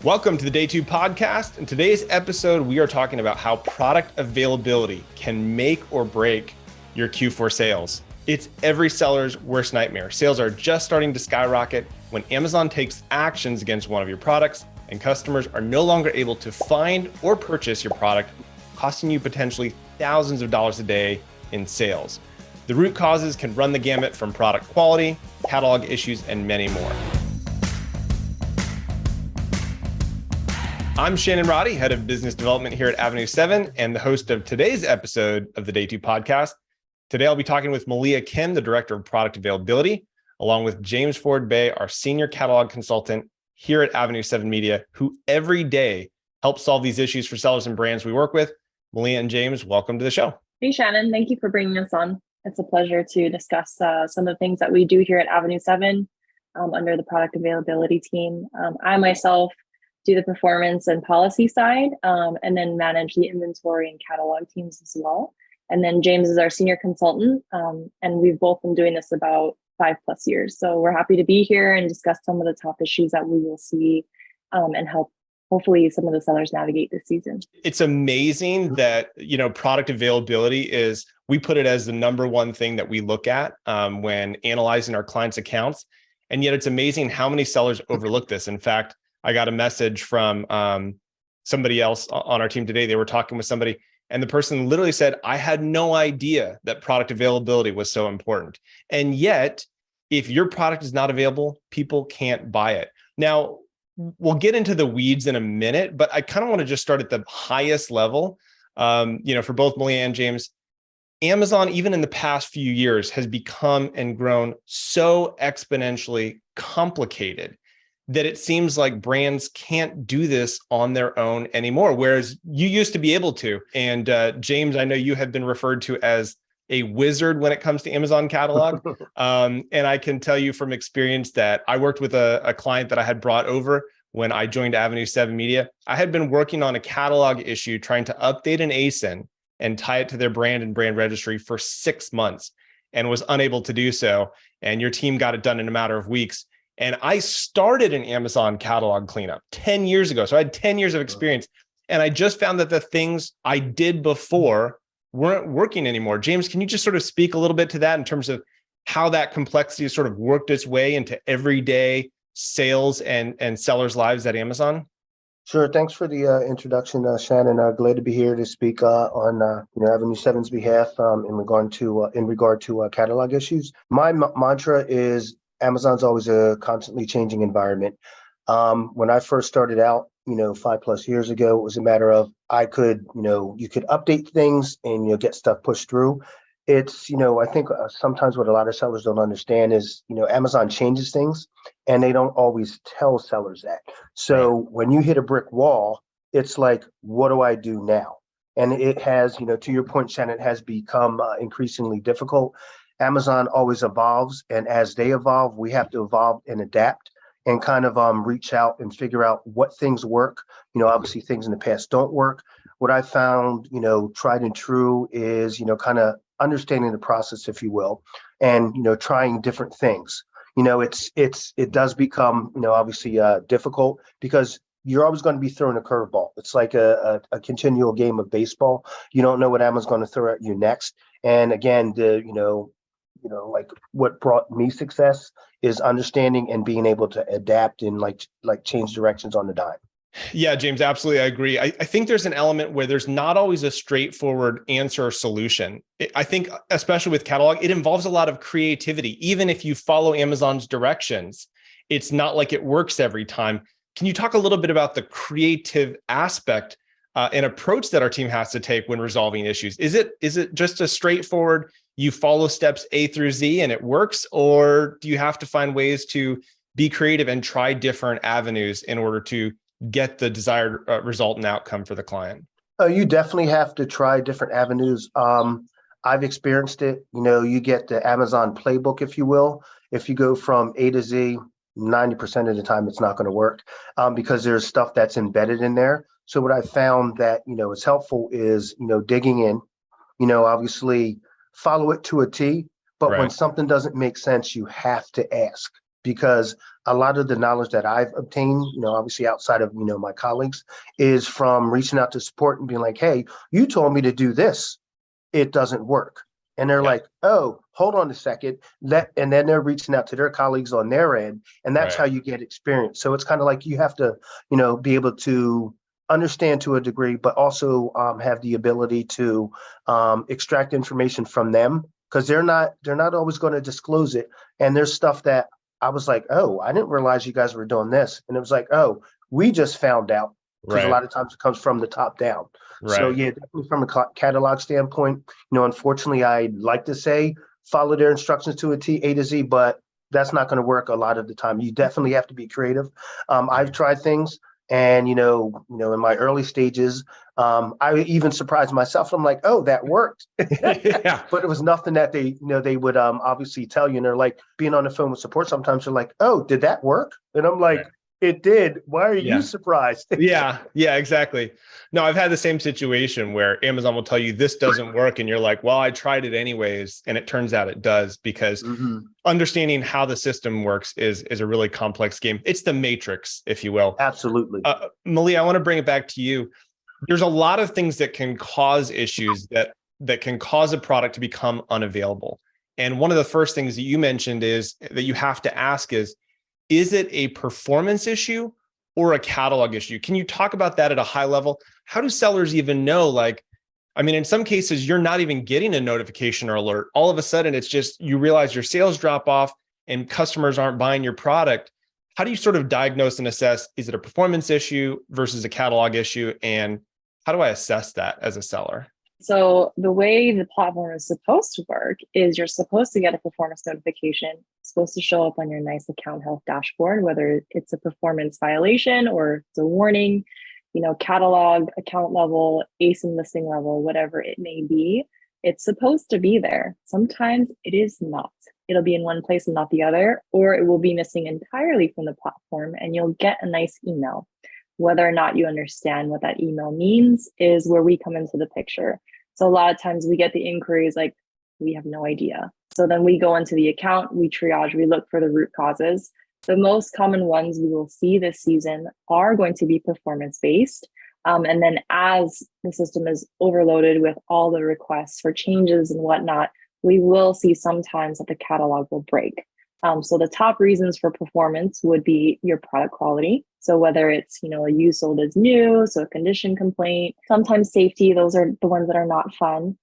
Welcome to the Day 2 podcast. In today's episode, we are talking about how product availability can make or break your Q4 sales. It's every seller's worst nightmare. Sales are just starting to skyrocket when Amazon takes actions against one of your products and customers are no longer able to find or purchase your product, costing you potentially thousands of dollars a day in sales. The root causes can run the gamut from product quality, catalog issues, and many more. I'm Shannon Roddy, head of business development here at Avenue 7 and the host of today's episode of the Day 2 podcast. Today, I'll be talking with Malia Kim, the director of product availability, along with James Ford-Bey, our senior catalog consultant here at Avenue 7 Media, who every day helps solve these issues for sellers and brands we work with. Malia and James, welcome to the show. Hey, Shannon. Thank you for bringing us on. It's a pleasure to discuss some of the things that we do here at Avenue 7 under the product availability team. I myself do the performance and policy side, and then manage the inventory and catalog teams as well. And then James is our senior consultant, and we've both been doing this about 5+ years. So we're happy to be here and discuss some of the top issues that we will see and help hopefully some of the sellers navigate this season. It's amazing that, product availability is, we put it as the number one thing that we look at when analyzing our clients' accounts. And yet it's amazing how many sellers overlook this. In fact, I got a message from somebody else on our team today. They were talking with somebody and the person literally said, I had no idea that product availability was so important. And yet, if your product is not available, people can't buy it. Now, we'll get into the weeds in a minute, but I kind of want to just start at the highest level. For both Malia and James, Amazon, even in the past few years, has become and grown so exponentially complicated that it seems like brands can't do this on their own anymore, whereas you used to be able to. And James, I know you have been referred to as a wizard when it comes to Amazon catalog. And I can tell you from experience that I worked with a client that I had brought over when I joined Avenue 7 Media. I had been working on a catalog issue, trying to update an ASIN and tie it to their brand and brand registry for 6 months and was unable to do so. And your team got it done in a matter of weeks. And I started an Amazon catalog cleanup 10 years ago. So I had 10 years of experience. And I just found that the things I did before weren't working anymore. James, can you just sort of speak a little bit to that in terms of how that complexity has sort of worked its way into everyday sales and sellers' lives at Amazon? Sure. Thanks for the introduction, Shannon. Glad to be here to speak on Avenue 7's behalf in regard to catalog issues. My mantra is Amazon's always a constantly changing environment. When I first started out, 5+ years ago, it was a matter of you could update things and get stuff pushed through. It's, I think sometimes what a lot of sellers don't understand is, Amazon changes things and they don't always tell sellers that. So when you hit a brick wall, it's like, what do I do now? And it has, to your point, Shannon, it has become increasingly difficult. Amazon always evolves, and as they evolve, we have to evolve and adapt and kind of reach out and figure out what things work. Obviously things in the past don't work. What I found, tried and true is, kind of understanding the process, if you will, and, trying different things. It does become, obviously difficult because you're always going to be throwing a curveball. It's like a continual game of baseball. You don't know what Amazon's going to throw at you next. And again, like what brought me success is understanding and being able to adapt and like change directions on the dime. Yeah, James, absolutely. I agree. I think there's an element where there's not always a straightforward answer or solution. I think, especially with catalog, it involves a lot of creativity. Even if you follow Amazon's directions, it's not like it works every time. Can you talk a little bit about the creative aspect and approach that our team has to take when resolving issues? Is it just a straightforward, you follow steps A through Z and it works, or do you have to find ways to be creative and try different avenues in order to get the desired result and outcome for the client? You definitely have to try different avenues. I've experienced it. You get the Amazon playbook, if you will. If you go from A to Z, 90% of the time it's not going to work because there's stuff that's embedded in there. So what I found that, is helpful is, digging in, obviously follow it to a T, but when something doesn't make sense, you have to ask because a lot of the knowledge that I've obtained, obviously outside of, my colleagues, is from reaching out to support and being like, hey, you told me to do this. It doesn't work. And they're like, oh, hold on a second. And then they're reaching out to their colleagues on their end. And that's how you get experience. So it's kind of like you have to, be able to understand to a degree, but also have the ability to extract information from them, because they're not always going to disclose it. And there's stuff that I was like, oh, I didn't realize you guys were doing this. And it was like, oh, we just found out, because a lot of times it comes from the top down. So yeah, definitely from a catalog standpoint, unfortunately, I'd like to say follow their instructions to a T, A to Z, but that's not going to work a lot of the time. You definitely have to be creative. I've tried things, and in my early stages, I even surprised myself. I'm like, oh, that worked. But it was nothing that they would obviously tell you. And they're like, being on the phone with support, sometimes they're like, oh, did that work? And I'm like, it did. Why are you surprised? Yeah, exactly. No, I've had the same situation where Amazon will tell you this doesn't work. And you're like, well, I tried it anyways. And it turns out it does, because understanding how the system works is a really complex game. It's the matrix, if you will. Absolutely. Malia, I want to bring it back to you. There's a lot of things that can cause issues that can cause a product to become unavailable. And one of the first things that you mentioned is that you have to ask is it a performance issue or a catalog issue? Can you talk about that at a high level? How do sellers even know? In some cases, you're not even getting a notification or alert. All of a sudden, it's just you realize your sales drop off and customers aren't buying your product. How do you sort of diagnose and assess, is it a performance issue versus a catalog issue? And how do I assess that as a seller? So the way the platform is supposed to work is you're supposed to get a performance notification. It's supposed to show up on your nice account health dashboard, whether it's a performance violation or it's a warning, catalog, account level, ASIN listing level, whatever it may be. It's supposed to be there. Sometimes it is not. It'll be in one place and not the other, or it will be missing entirely from the platform, and you'll get a nice email. Whether or not you understand what that email means is where we come into the picture. So a lot of times we get the inquiries like, we have no idea. So then we go into the account, we triage, we look for the root causes. The most common ones we will see this season are going to be performance-based. And then as the system is overloaded with all the requests for changes and whatnot, we will see sometimes that the catalog will break. So the top reasons for performance would be your product quality. So whether it's, a used sold as new, so a condition complaint, sometimes safety, those are the ones that are not fun.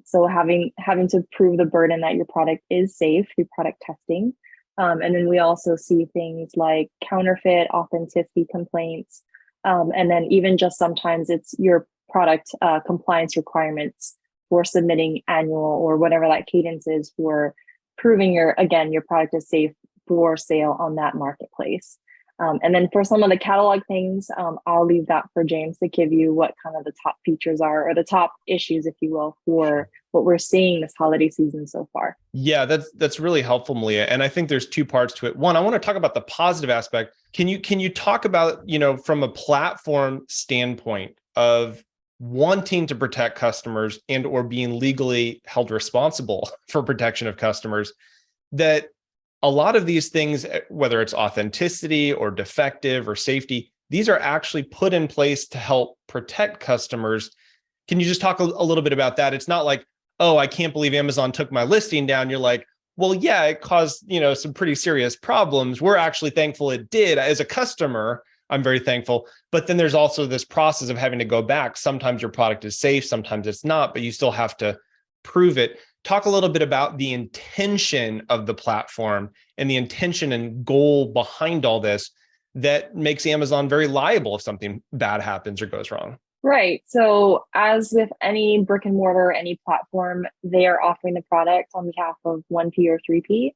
So having to prove the burden that your product is safe through product testing. And then we also see things like counterfeit, authenticity complaints. And then even just sometimes it's your product compliance requirements for submitting annual or whatever that cadence is for proving your product is safe for sale on that marketplace. And then for some of the catalog things, I'll leave that for James to give you what kind of the top features are, or the top issues, if you will, for what we're seeing this holiday season so far. Yeah, that's really helpful, Malia. And I think there's two parts to it. One, I want to talk about the positive aspect. Can you talk about, from a platform standpoint of wanting to protect customers and or being legally held responsible for protection of customers, that a lot of these things, whether it's authenticity or defective or safety, these are actually put in place to help protect customers. Can you just talk a little bit about that? It's not like, oh, I can't believe Amazon took my listing down. You're like, well, yeah, it caused, some pretty serious problems. We're actually thankful it did. As a customer, I'm very thankful. But then there's also this process of having to go back. Sometimes your product is safe, sometimes it's not, but you still have to prove it. Talk a little bit about the intention of the platform and the intention and goal behind all this that makes Amazon very liable if something bad happens or goes wrong. Right. So as with any brick and mortar, any platform, they are offering the product on behalf of 1P or 3P.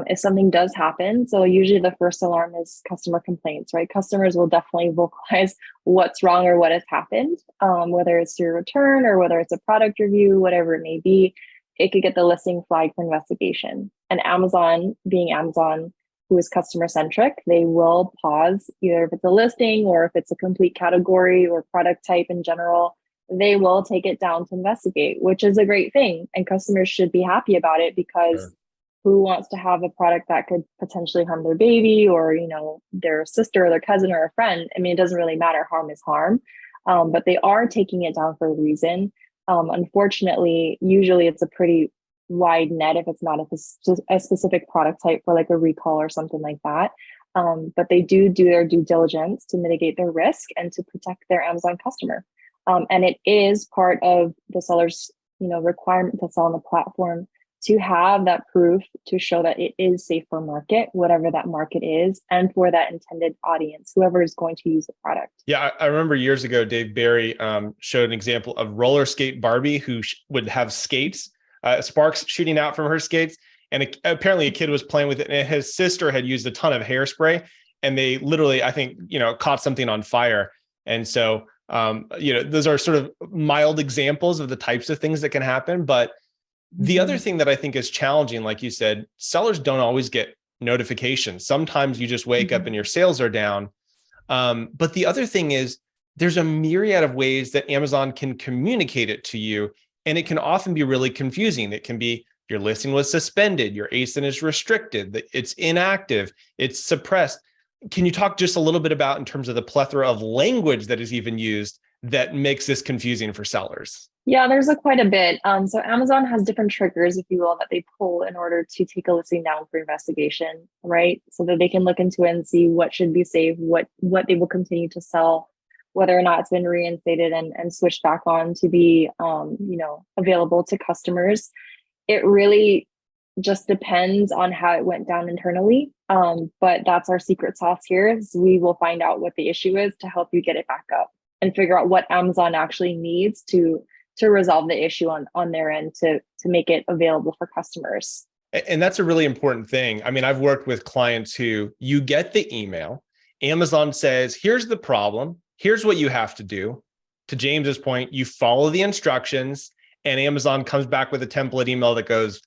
If something does happen, so usually the first alarm is customer complaints, right? Customers will definitely vocalize what's wrong or what has happened, whether it's through a return or whether it's a product review, whatever it may be. It could get the listing flagged for investigation. And Amazon, being Amazon, who is customer centric, they will pause either if it's a listing or if it's a complete category or product type in general. They will take it down to investigate, which is a great thing. And customers should be happy about it because who wants to have a product that could potentially harm their baby or, their sister or their cousin or a friend? I mean, it doesn't really matter. Harm is harm. But they are taking it down for a reason. Unfortunately, usually it's a pretty wide net if it's not a specific product type for like a recall or something like that. But they do their due diligence to mitigate their risk and to protect their Amazon customer. And it is part of the seller's, requirement to sell on the platform to have that proof to show that it is safe for market, whatever that market is, and for that intended audience, whoever is going to use the product. Yeah, I remember years ago, Dave Barry showed an example of roller skate Barbie who would have skates, sparks shooting out from her skates. And apparently a kid was playing with it, and his sister had used a ton of hairspray, and they literally, I think, caught something on fire. And so, those are sort of mild examples of the types of things that can happen. But the other thing that I think is challenging, like you said, sellers don't always get notifications. Sometimes you just wake up and your sales are down. But the other thing is there's a myriad of ways that Amazon can communicate it to you. And it can often be really confusing. It can be your listing was suspended, your ASIN is restricted, it's inactive, it's suppressed. Can you talk just a little bit about in terms of the plethora of language that is even used that makes this confusing for sellers? Yeah, there's quite a bit. So Amazon has different triggers, if you will, that they pull in order to take a listing down for investigation, right? So that they can look into it and see what should be saved, what they will continue to sell, whether or not it's been reinstated and switched back on to be, available to customers. It really just depends on how it went down internally. But that's our secret sauce here is we will find out what the issue is to help you get it back up and figure out what Amazon actually needs to resolve the issue on their end to make it available for customers. And that's a really important thing. I mean, I've worked with clients who you get the email, Amazon says, here's the problem, here's what you have to do. To James's point, you follow the instructions and Amazon comes back with a template email that goes,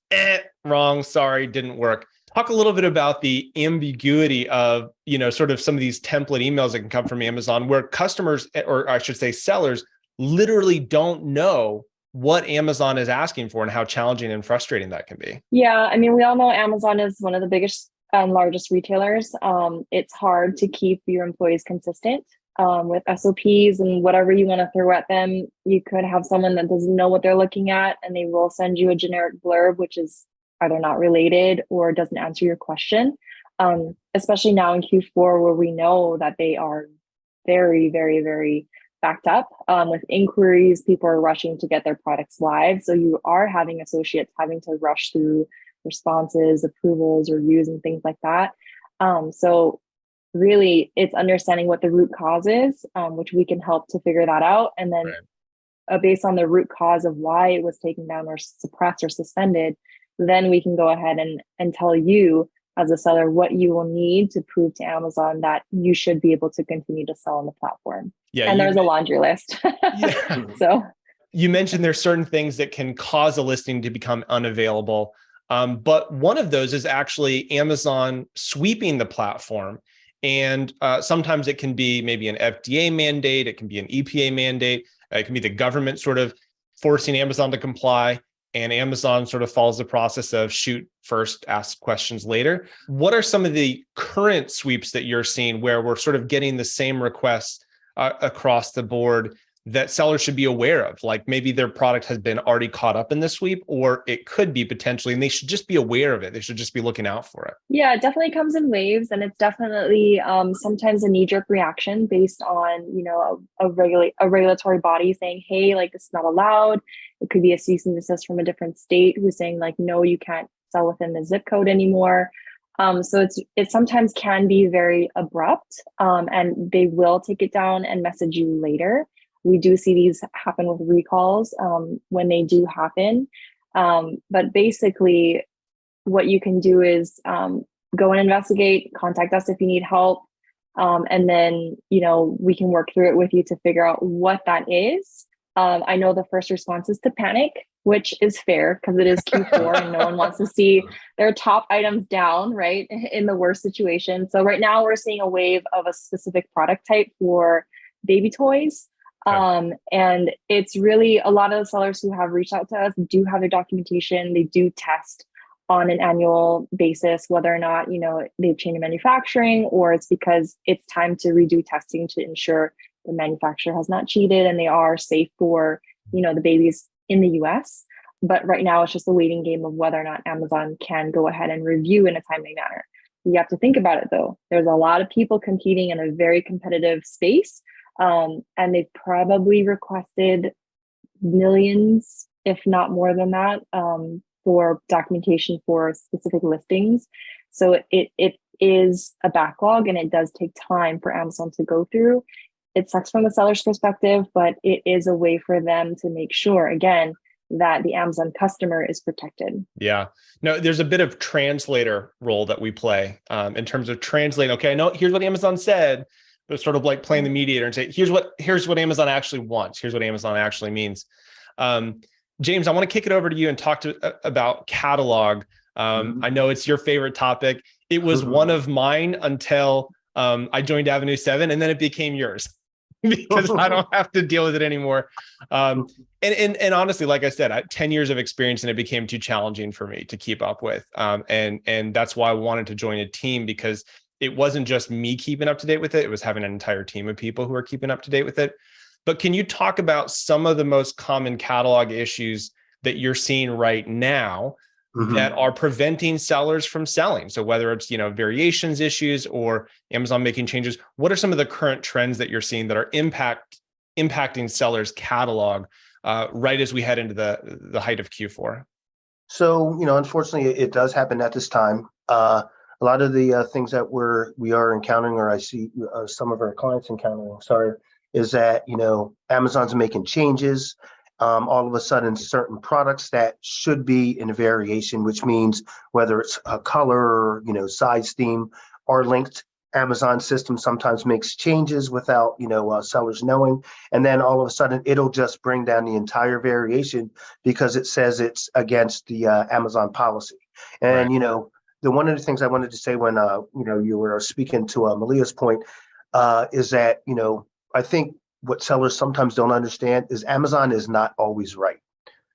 wrong, sorry, didn't work. Talk a little bit about the ambiguity of, sort of some of these template emails that can come from Amazon where customers, or I should say sellers, literally don't know what Amazon is asking for and how challenging and frustrating that can be. Yeah, I mean, we all know Amazon is one of the biggest and largest retailers. It's hard to keep your employees consistent with SOPs and whatever you want to throw at them. You could have someone that doesn't know what they're looking at and they will send you a generic blurb, which is either not related or doesn't answer your question. Especially now in Q4, where we know that they are very, very, very backed up with inquiries. People are rushing to get their products live. So you are having associates having to rush through responses, approvals, reviews, and things like that. So really, it's understanding what the root cause is, which we can help to figure that out. And then based on the root cause of why it was taken down or suppressed or suspended, then we can go ahead and tell you as a seller what you will need to prove to Amazon that you should be able to continue to sell on the platform. Yeah, and there's a laundry list. Yeah. So you mentioned there's certain things that can cause a listing to become unavailable. But one of those is actually Amazon sweeping the platform. And sometimes it can be maybe an FDA mandate, it can be an EPA mandate, it can be the government sort of forcing Amazon to comply. And Amazon sort of follows the process of shoot first, ask questions later. What are some of the current sweeps that you're seeing where we're sort of getting the same requests across the board that sellers should be aware of? Like maybe their product has been already caught up in the sweep, or it could be potentially, and they should just be aware of it. They should just be looking out for it. Yeah, it definitely comes in waves, and it's definitely sometimes a knee-jerk reaction based on a regulatory body saying, "Hey, like this is not allowed." It could be a cease and desist from a different state who's saying, like, "No, you can't sell within the zip code anymore." So it sometimes can be very abrupt, and they will take it down and message you later. We do see these happen with recalls when they do happen. But basically, what you can do is go and investigate, contact us if you need help. And then, we can work through it with you to figure out what that is. I know the first response is to panic, which is fair because it is Q4 and no one wants to see their top items down, right, in the worst situation. So right now we're seeing a wave of a specific product type for baby toys. And it's really a lot of the sellers who have reached out to us do have their documentation. They do test on an annual basis, whether or not, they've changed manufacturing, or it's because it's time to redo testing to ensure the manufacturer has not cheated and they are safe for, the babies in the US. But right now it's just a waiting game of whether or not Amazon can go ahead and review in a timely manner. You have to think about it though. There's a lot of people competing in a very competitive space. And they've probably requested millions, if not more than that, for documentation for specific listings. So it is a backlog, and it does take time for Amazon to go through. It sucks from the seller's perspective, but it is a way for them to make sure, again, that the Amazon customer is protected. Yeah. No, there's a bit of translator role that we play in terms of translating. Okay, I know here's what Amazon said, but sort of like playing the mediator and say, here's what Amazon actually wants. Here's what Amazon actually means. James, I want to kick it over to you and talk about catalog. I know it's your favorite topic. It was one of mine until I joined Avenue 7, and then it became yours because I don't have to deal with it anymore. And honestly, like I said, I had 10 years of experience, and it became too challenging for me to keep up with. And that's why I wanted to join a team, because it wasn't just me keeping up to date with it. It was having an entire team of people who are keeping up to date with it. But can you talk about some of the most common catalog issues that you're seeing right now that are preventing sellers from selling? So whether it's, variations issues or Amazon making changes, what are some of the current trends that you're seeing that are impacting sellers' catalog right as we head into the height of Q4? So, unfortunately, it does happen at this time. A lot of the things that we are encountering, or I see some of our clients encountering, is that, Amazon's making changes. All of a sudden, certain products that should be in a variation, which means whether it's a color or, size, theme, are linked. Amazon system sometimes makes changes without, sellers knowing. And then all of a sudden, it'll just bring down the entire variation because it says it's against the Amazon policy. And, Right. The one of the things I wanted to say when, you were speaking to Malia's point is that, I think what sellers sometimes don't understand is Amazon is not always right.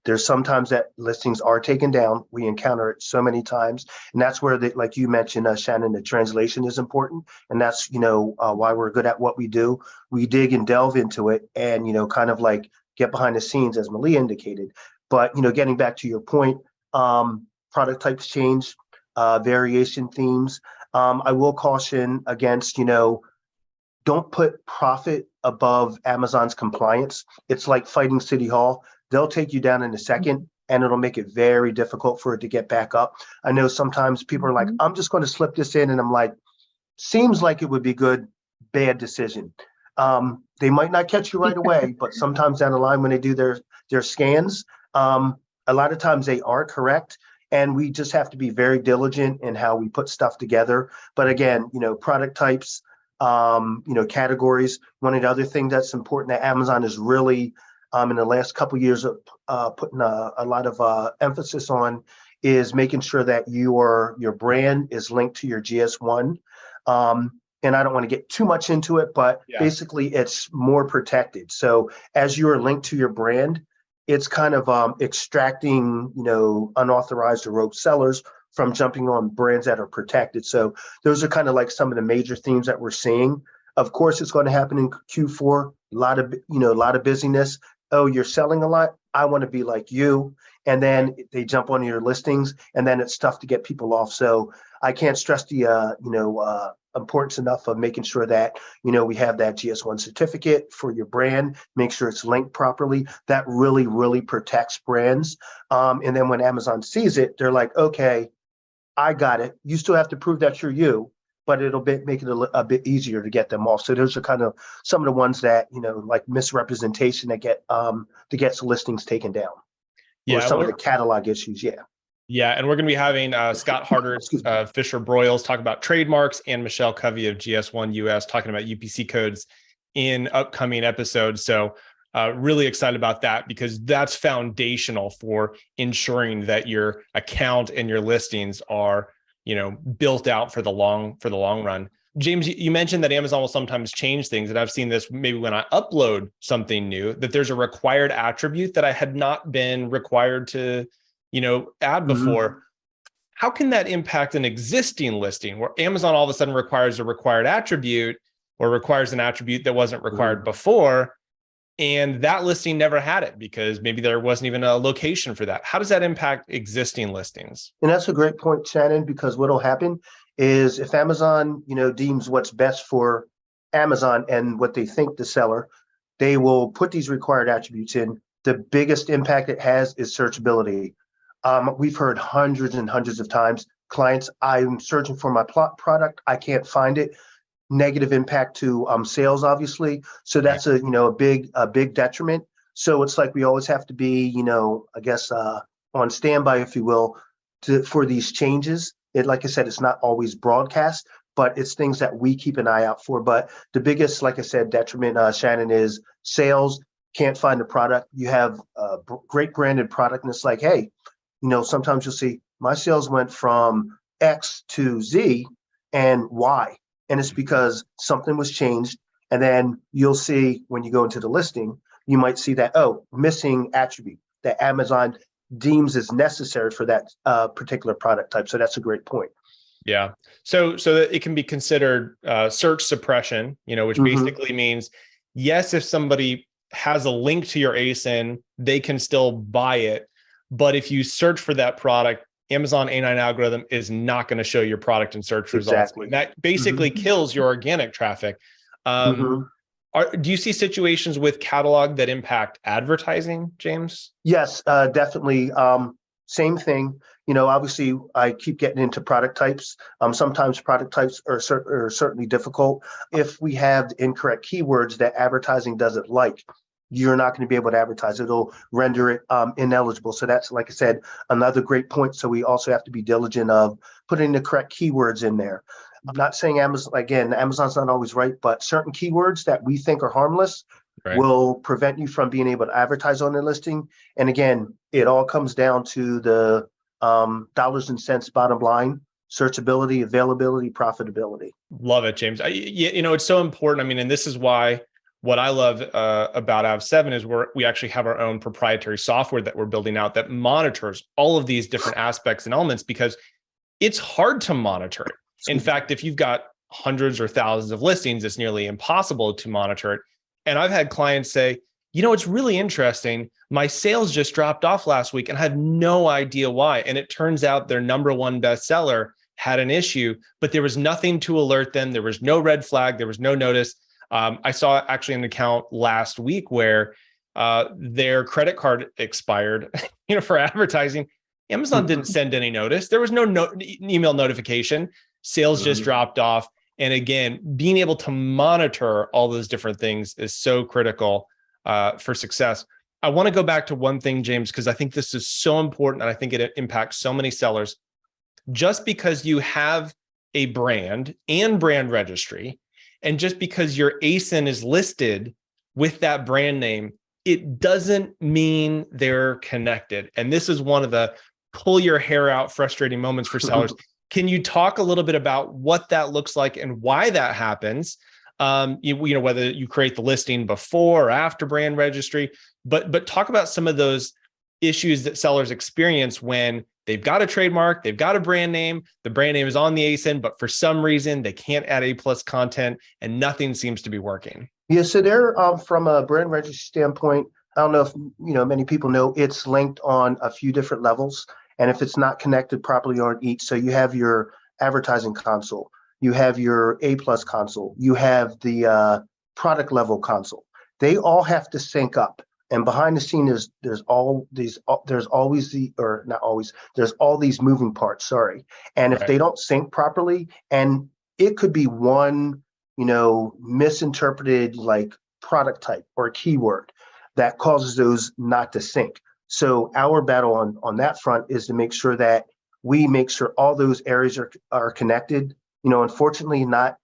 There's sometimes that listings are taken down. We encounter it so many times. And that's where, like you mentioned, Shannon, the translation is important. And that's, why we're good at what we do. We dig and delve into it and, kind of like get behind the scenes, as Malia indicated. But, getting back to your point, product types change, variation themes. I will caution against, don't put profit above Amazon's compliance. It's like fighting City Hall. They'll take you down in a second, and it'll make it very difficult for it to get back up. I know sometimes people are like, I'm just going to slip this in. And I'm like, seems like it would be good, bad decision. They might not catch you right away, but sometimes down the line when they do their scans, a lot of times they are correct. And we just have to be very diligent in how we put stuff together. But again, product types, categories. One of the other things that's important that Amazon is really in the last couple of years of putting a lot of emphasis on is making sure that your brand is linked to your GS1. And I don't want to get too much into it, but basically it's more protected. So as you are linked to your brand, it's kind of extracting, unauthorized or rogue sellers from jumping on brands that are protected. So those are kind of like some of the major themes that we're seeing. Of course, it's going to happen in Q4. A lot of busyness. Oh, you're selling a lot. I want to be like you. And then they jump on your listings, and then it's tough to get people off. So I can't stress the importance enough of making sure that we have that GS1 certificate for your brand. Make sure it's linked properly. That really, really protects brands. And then when Amazon sees it, they're like, okay, I got it. You still have to prove that you're you, but it'll make it a bit easier to get them off. So those are kind of some of the ones that, like misrepresentation that gets listings taken down. Or some of the catalog issues. Yeah. Yeah. And we're going to be having Scott Harder, Fisher Broyles talk about trademarks, and Michelle Covey of GS1 US talking about UPC codes in upcoming episodes. So really excited about that, because that's foundational for ensuring that your account and your listings are, built out for the long run. James, you mentioned that Amazon will sometimes change things, and I've seen this maybe when I upload something new, that there's a required attribute that I had not been required to, add before. how can that impact an existing listing where Amazon all of a sudden requires a required attribute or requires an attribute that wasn't required before? And that listing never had it because maybe there wasn't even a location for that. How does that impact existing listings? And that's a great point, Shannon, because what'll happen is if Amazon, deems what's best for Amazon and what they think the seller, they will put these required attributes in. The biggest impact it has is searchability. We've heard hundreds and hundreds of times, clients, I'm searching for my product, I can't find it. Negative impact to sales, obviously. So that's a big detriment. So it's like we always have to be, I guess on standby, if you will, for these changes. Like I said, it's not always broadcast, but it's things that we keep an eye out for. But the biggest, like I said, detriment, Shannon, is sales. Can't find the product. You have a great branded product, and it's like, hey, sometimes you'll see my sales went from X to Z, and Y. And it's because something was changed. And then you'll see when you go into the listing, you might see that, missing attribute that Amazon deems is necessary for that particular product type. So that's a great point. Yeah. So it can be considered search suppression, which basically means, yes, if somebody has a link to your ASIN, they can still buy it. But if you search for that product, Amazon A9 algorithm is not going to show your product in search results. Exactly. And that basically kills your organic traffic. Do you see situations with catalog that impact advertising, James? Yes, definitely. Same thing. Obviously, I keep getting into product types. Sometimes product types are certainly difficult. If we have incorrect keywords that advertising doesn't like, you're not going to be able to advertise. It'll render it ineligible. So that's, like I said, another great point. So we also have to be diligent of putting the correct keywords in there. I'm not saying Amazon's not always right, but certain keywords that we think are harmless will prevent you from being able to advertise on the listing. And again, it all comes down to the dollars and cents bottom line: searchability, availability, profitability. Love it, James. It's so important. And this is why what I love about AV7 is we actually have our own proprietary software that we're building out that monitors all of these different aspects and elements, because it's hard to monitor it. In fact, if you've got hundreds or thousands of listings, it's nearly impossible to monitor it. And I've had clients say, it's really interesting. My sales just dropped off last week and I had no idea why. And it turns out their number one bestseller had an issue, but there was nothing to alert them. There was no red flag. There was no notice. I saw actually an account last week where their credit card expired, for advertising. Amazon didn't send any notice. There was no email notification. Sales just dropped off. And again, being able to monitor all those different things is so critical for success. I want to go back to one thing, James, because I think this is so important and I think it impacts so many sellers. Just because you have a brand and brand registry, and just because your ASIN is listed with that brand name, it doesn't mean they're connected. And this is one of the pull your hair out frustrating moments for sellers. Can you talk a little bit about what that looks like and why that happens? Whether you create the listing before or after brand registry, but talk about some of those issues that sellers experience when they've got a trademark, they've got a brand name, the brand name is on the ASIN, but for some reason they can't add A+ content and nothing seems to be working. Yeah, so there, from a brand registry standpoint, I don't know if many people know, it's linked on a few different levels. And if it's not connected properly on each, so you have your advertising console, you have your A+ console, you have the product level console. They all have to sync up. And behind the scene there's all these moving parts. Sorry. And if they don't sync properly, and it could be one, misinterpreted like product type or keyword that causes those not to sync. So our battle on that front is to make sure that we make sure all those areas are connected. Unfortunately, not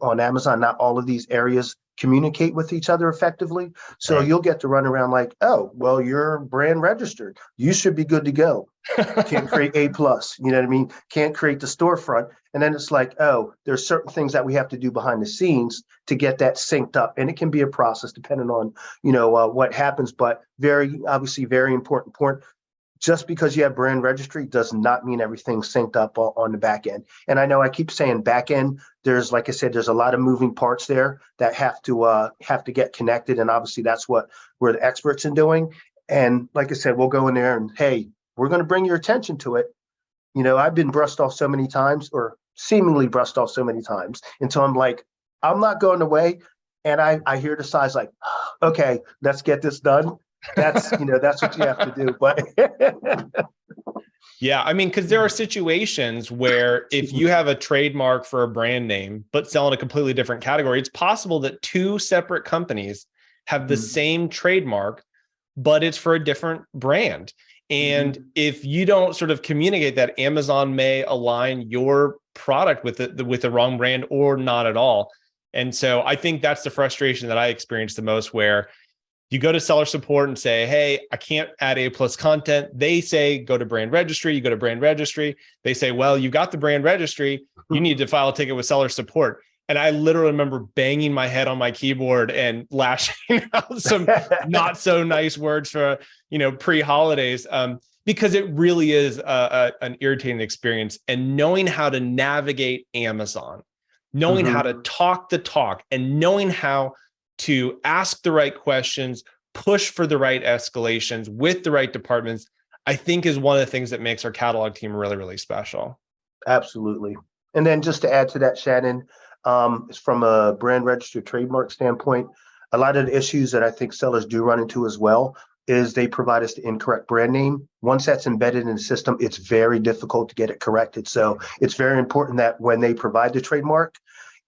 on Amazon, not all of these areas communicate with each other effectively. So you'll get to run around like, oh, well, you're brand registered. You should be good to go. Can't create A+, Can't create the storefront. And then it's like, oh, there's certain things that we have to do behind the scenes to get that synced up. And it can be a process depending on, what happens, but very, obviously very important point. just because you have brand registry does not mean everything's synced up on the back end. And I know I keep saying back end. There's, like I said, there's a lot of moving parts there that have to get connected. And obviously that's what we're the experts in doing. And like I said, we'll go in there and, hey, we're going to bring your attention to it. I've been brushed off so many times, or seemingly brushed off so many times, until I'm like, I'm not going away. And I hear the sighs like, okay, let's get this done. That's what you have to do. But yeah, I mean, because there are situations where if you have a trademark for a brand name, but sell in a completely different category, it's possible that two separate companies have the same trademark, but it's for a different brand. And if you don't sort of communicate that, Amazon may align your product with the wrong brand or not at all. And so I think that's the frustration that I experienced the most, where you go to seller support and say, hey, I can't add A+ content. They say, go to brand registry. You go to brand registry. They say, well, you got the brand registry. You need to file a ticket with seller support. And I literally remember banging my head on my keyboard and lashing out some not so nice words for, pre-holidays, because it really is an irritating experience. And knowing how to navigate Amazon, knowing how to talk the talk, and knowing how to ask the right questions, push for the right escalations with the right departments, I think is one of the things that makes our catalog team really, really special. Absolutely. And then just to add to that, Shannon, from a brand registered trademark standpoint, a lot of the issues that I think sellers do run into as well is they provide us the incorrect brand name. Once that's embedded in the system, it's very difficult to get it corrected. So it's very important that when they provide the trademark,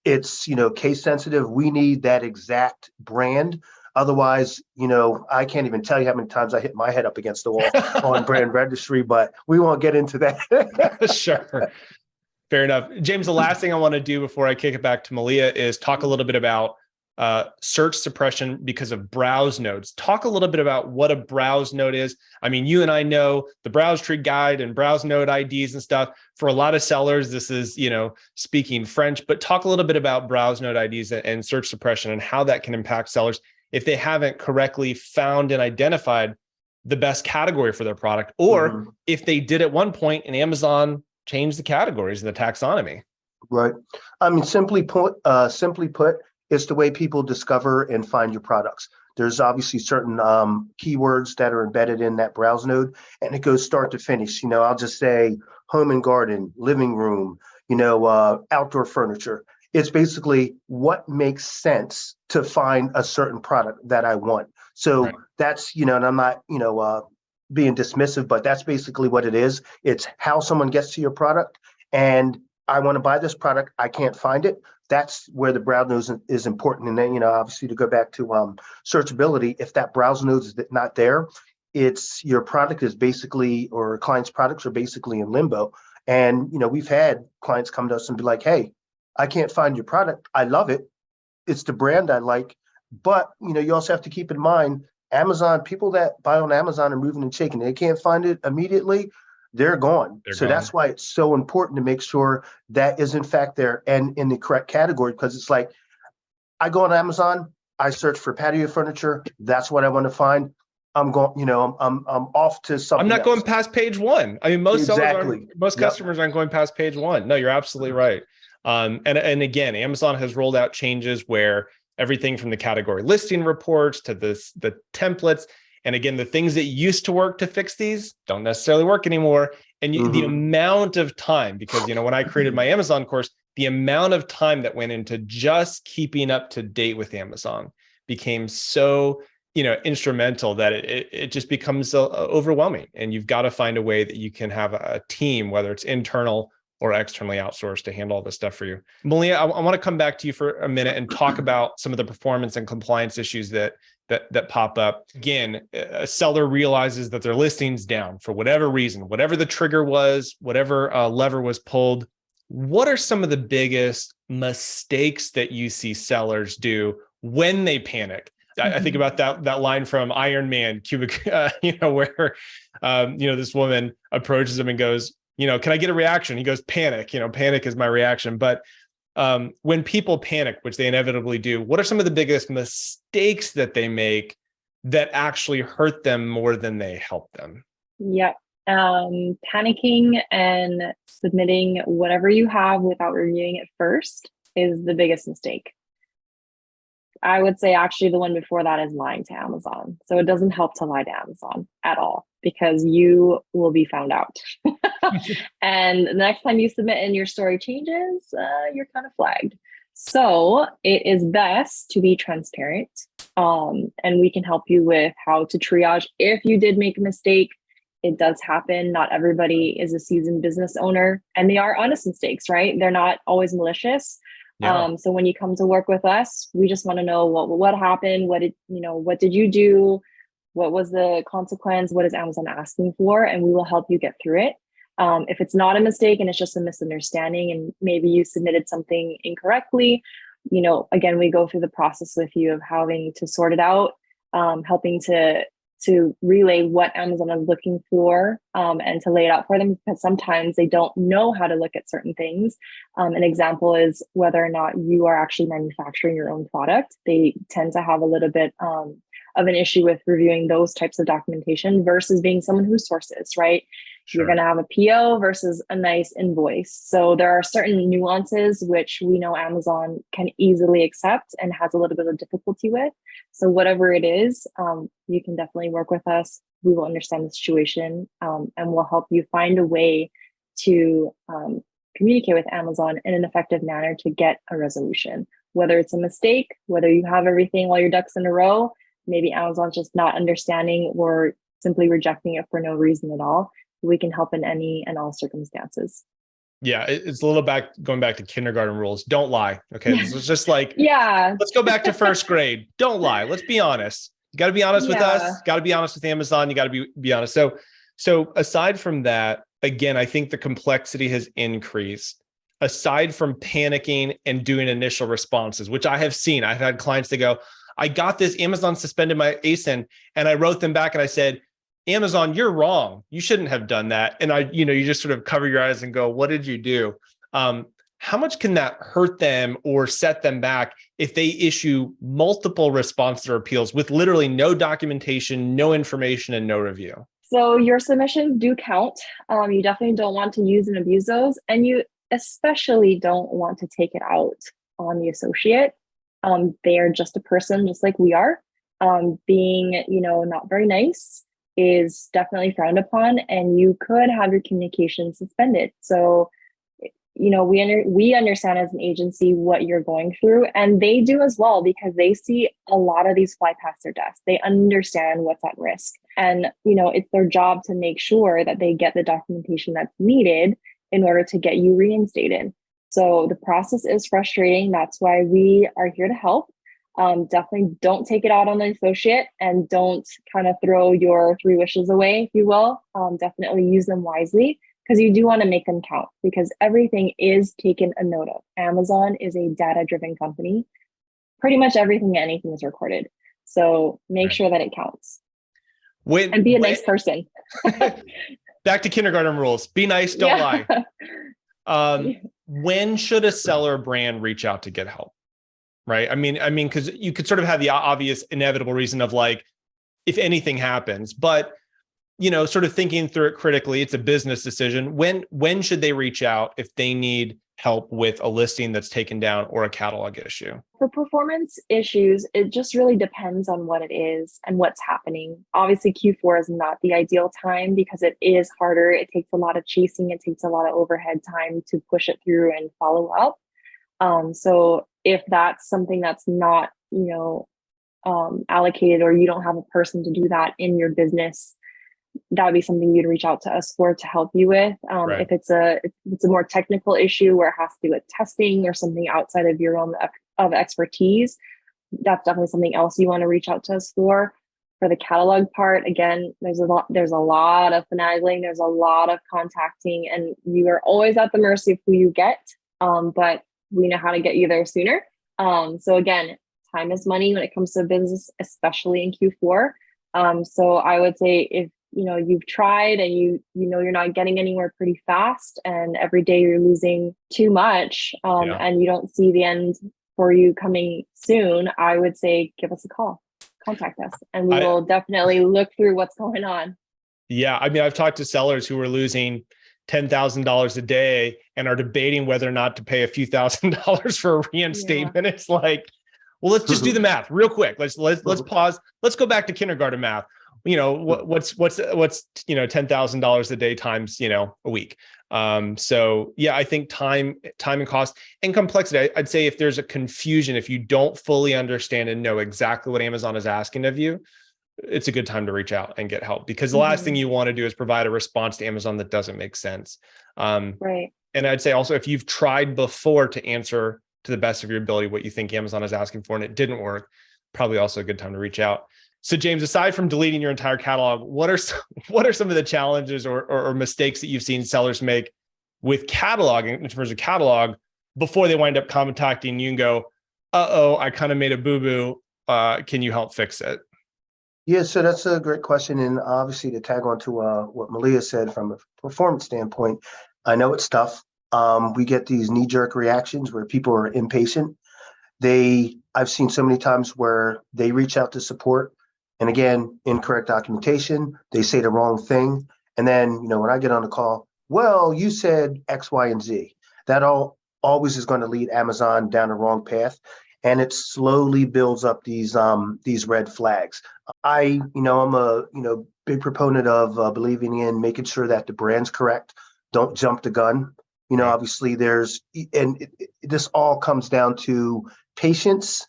it's, case sensitive. We need that exact brand. Otherwise, I can't even tell you how many times I hit my head up against the wall on brand registry, but we won't get into that. Sure. Fair enough. James, the last thing I want to do before I kick it back to Malia is talk a little bit about search suppression because of browse nodes. Talk a little bit about what a browse node is. I mean, you and I know the browse tree guide and browse node IDs and stuff. For a lot of sellers, this is, speaking French, but talk a little bit about browse node IDs and search suppression and how that can impact sellers if they haven't correctly found and identified the best category for their product, or if they did at one point and Amazon changed the categories in the taxonomy. Right. I mean, simply put, it's the way people discover and find your products. There's obviously certain keywords that are embedded in that browse node, and it goes start to finish. I'll just say home and garden, living room, outdoor furniture. It's basically what makes sense to find a certain product that I want. So that's, and I'm not, being dismissive, but that's basically what it is. It's how someone gets to your product, and I want to buy this product. I can't find it. That's where the browse node is important. And then, obviously to go back to searchability, if that browse node is not there, it's your product is basically, or clients' products are basically in limbo. And, we've had clients come to us and be like, hey, I can't find your product. I love it. It's the brand I like. But, you also have to keep in mind, Amazon, people that buy on Amazon are moving and shaking. They can't find it immediately. They're gone. That's why it's so important to make sure that is in fact there and in the correct category, because it's like, I go on Amazon, I search for patio furniture. That's what I want to find. I'm going, I'm off to something. I'm not going past page one. I mean, most customers aren't going past page one. No, you're absolutely right. And again, Amazon has rolled out changes where everything from the category listing reports to the templates. And again, the things that used to work to fix these don't necessarily work anymore. And the amount of time, because, when I created my Amazon course, the amount of time that went into just keeping up to date with Amazon became so, instrumental that it just becomes overwhelming. And you've got to find a way that you can have a team, whether it's internal or externally outsourced, to handle all this stuff for you. Malia, I want to come back to you for a minute and talk about some of the performance and compliance issues that pop up. Again, a seller realizes that their listing's down for whatever reason, whatever the trigger was, whatever lever was pulled. What are some of the biggest mistakes that you see sellers do when they panic? I think about that line from Iron Man, Cubic, where this woman approaches him and goes, can I get a reaction? He goes, panic. Panic is my reaction. But when people panic, which they inevitably do, what are some of the biggest mistakes that they make that actually hurt them more than they help them? Yep. Panicking and submitting whatever you have without reviewing it first is the biggest mistake. I would say actually the one before that is lying to Amazon. So it doesn't help to lie to Amazon at all because you will be found out. And the next time you submit and your story changes, you're kind of flagged. So it is best to be transparent. And we can help you with how to triage if you did make a mistake. It does happen. Not everybody is a seasoned business owner, and they are honest mistakes, right? They're not always malicious. Yeah. So when you come to work with us, we just want to know what happened, what did you do, what was the consequence, what is Amazon asking for, and we will help you get through it. If it's not a mistake and it's just a misunderstanding, and maybe you submitted something incorrectly, again, we go through the process with you of having to sort it out, helping to relay what Amazon is looking for, and to lay it out for them, because sometimes they don't know how to look at certain things. An example is whether or not you are actually manufacturing your own product. They tend to have a little bit of an issue with reviewing those types of documentation versus being someone who sources, right? Sure. You're going to have a PO versus a nice invoice. So there are certain nuances which we know Amazon can easily accept and has a little bit of difficulty with. So whatever it is, you can definitely work with us. We will understand the situation, and we'll help you find a way to communicate with Amazon in an effective manner to get a resolution. Whether it's a mistake, whether you have everything, all your ducks in a row, maybe Amazon's just not understanding or simply rejecting it for no reason at all. We can help in any and all circumstances. Yeah, it's a little going back to kindergarten rules. Don't lie. Okay, this is just like, yeah. Let's go back to first grade. Don't lie. Let's be honest. You got to be honest with us. Got to be honest with Amazon. You got to be honest. So aside from that, again, I think the complexity has increased. Aside from panicking and doing initial responses, which I have seen, I've had clients that go, I got this, Amazon suspended my ASIN, and I wrote them back and I said, Amazon, you're wrong. You shouldn't have done that. And you just sort of cover your eyes and go, what did you do? How much can that hurt them or set them back if they issue multiple responses or appeals with literally no documentation, no information, and no review? So your submissions do count. You definitely don't want to use and abuse those. And you especially don't want to take it out on the associate. They are just a person, just like we are. Being, not very nice is definitely frowned upon, and you could have your communication suspended. So, we understand as an agency what you're going through, and they do as well, because they see a lot of these fly past their desk. They understand what's at risk, and it's their job to make sure that they get the documentation that's needed in order to get you reinstated. So the process is frustrating. That's why we are here to help. Definitely don't take it out on the associate, and don't kind of throw your 3 wishes away, if you will. Definitely use them wisely, because you do want to make them count, because everything is taken a note of. Amazon is a data-driven company. Pretty much everything, anything is recorded. So make sure that it counts. And be a nice person. Back to kindergarten rules. Be nice, don't lie. When should a seller brand reach out to get help? Right. I mean, because you could sort of have the obvious inevitable reason of like, if anything happens, but, sort of thinking through it critically, it's a business decision. When should they reach out if they need help with a listing that's taken down or a catalog issue? For performance issues, it just really depends on what it is and what's happening. Obviously, Q4 is not the ideal time because it is harder. It takes a lot of chasing. It takes a lot of overhead time to push it through and follow up. So if that's something that's not, allocated, or you don't have a person to do that in your business, that would be something you'd reach out to us for to help you with. Right. If it's a more technical issue where it has to do with testing or something outside of your realm of expertise, that's definitely something else you want to reach out to us for. For the catalog part, again, there's a lot of finagling, there's a lot of contacting, and you are always at the mercy of who you get. But we know how to get you there sooner. So again, time is money when it comes to business, especially in Q4. So I would say if you've tried and you're not getting anywhere pretty fast, and every day you're losing too much, and you don't see the end for you coming soon, I would say give us a call, contact us, and we will definitely look through what's going on. Yeah. I mean, I've talked to sellers who are losing $10,000 a day and are debating whether or not to pay a few $1,000s for a reinstatement. Yeah. It's like, well, let's just do the math real quick. Let's pause. Let's go back to kindergarten math. What's $10,000 a day times, a week. So yeah, I think time and cost and complexity. I'd say if there's a confusion, if you don't fully understand and know exactly what Amazon is asking of you, it's a good time to reach out and get help, because the last thing you want to do is provide a response to Amazon that doesn't make sense. Right. And I'd say also, if you've tried before to answer to the best of your ability what you think Amazon is asking for and it didn't work, probably also a good time to reach out. So James, aside from deleting your entire catalog, what are some of the challenges or mistakes that you've seen sellers make with cataloging, in terms of catalog, before they wind up contacting you and go, I kind of made a boo-boo. Can you help fix it? Yeah, so that's a great question. And obviously, to tag on to what Malia said from a performance standpoint, I know it's tough. We get these knee-jerk reactions where people are impatient. I've seen so many times where they reach out to support, and again, incorrect documentation, they say the wrong thing. And then, when I get on the call, well, you said X, Y, and Z. That always is going to lead Amazon down the wrong path. And it slowly builds up these red flags. I'm a big proponent of believing in making sure that the brand's correct. Don't jump the gun. Obviously this all comes down to patience.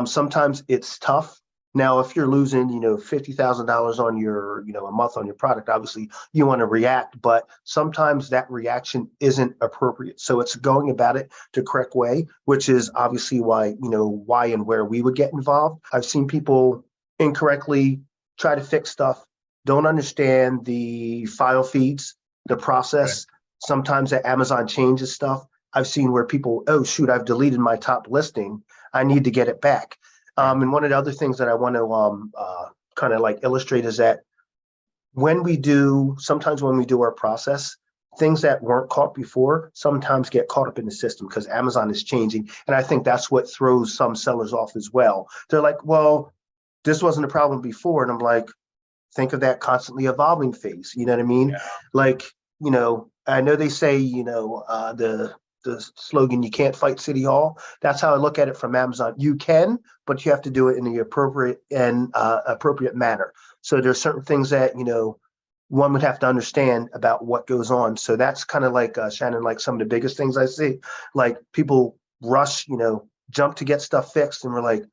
Sometimes it's tough. Now, if you're losing, $50,000 on your, a month on your product, obviously you want to react, but sometimes that reaction isn't appropriate. So it's going about it the correct way, which is obviously why and where we would get involved. I've seen people incorrectly try to fix stuff, don't understand the file feeds, the process. Right. Sometimes that Amazon changes stuff. I've seen where people, oh, shoot, I've deleted my top listing. I need to get it back. And one of the other things that I want to kind of like illustrate is that sometimes when we do our process, things that weren't caught before sometimes get caught up in the system because Amazon is changing. And I think that's what throws some sellers off as well. They're like, well, this wasn't a problem before. And I'm like, think of that constantly evolving phase. You know what I mean? Yeah. Like, I know they say, the slogan, you can't fight City Hall. That's how I look at it from Amazon. You can, but you have to do it in the appropriate manner. So there's certain things that, one would have to understand about what goes on. So that's kind of like, Shannon, like some of the biggest things I see, like people rush, jump to get stuff fixed. And we're like,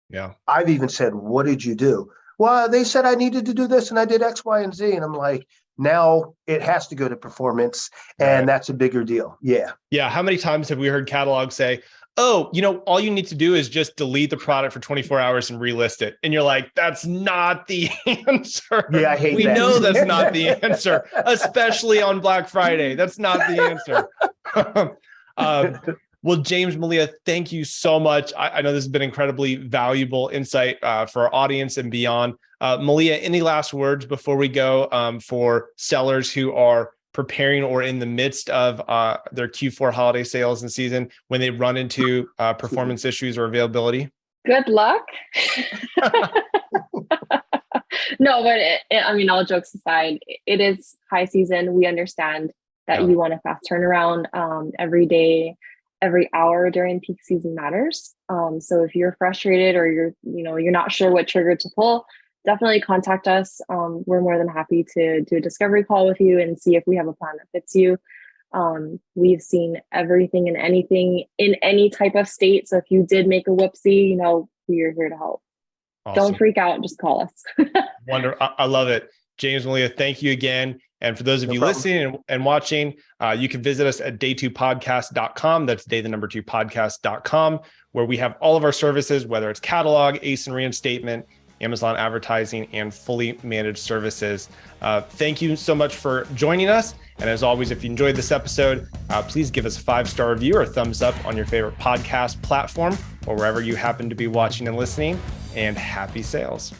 yeah, I've even said, what did you do? Well, they said I needed to do this and I did X, Y, and Z. And I'm like, now it has to go to performance, and that's a bigger deal. Yeah. Yeah. How many times have we heard catalogs say, oh, all you need to do is just delete the product for 24 hours and relist it. And you're like, that's not the answer. Yeah, I hate that. We know that's not the answer, especially on Black Friday. That's not the answer. Well, James, Malia, thank you so much. I know this has been incredibly valuable insight for our audience and beyond. Malia, any last words before we go for sellers who are preparing or in the midst of their Q4 holiday sales and season when they run into performance issues or availability? Good luck. No, but all jokes aside, it is high season. We understand that you want a fast turnaround every day. Every hour during peak season matters. So if you're frustrated or you're not sure what trigger to pull, definitely contact us. We're more than happy to do a discovery call with you and see if we have a plan that fits you. We've seen everything and anything in any type of state. So if you did make a whoopsie, we are here to help. Awesome. Don't freak out, just call us. Wonderful. I love it. James, Malia, thank you again. And for those of you listening and watching, you can visit us at day2podcast.com. That's day2podcast.com, where we have all of our services, whether it's catalog, ACE and reinstatement, Amazon advertising, and fully managed services. Thank you so much for joining us. And as always, if you enjoyed this episode, please give us a 5-star review or thumbs up on your favorite podcast platform or wherever you happen to be watching and listening. And happy sales.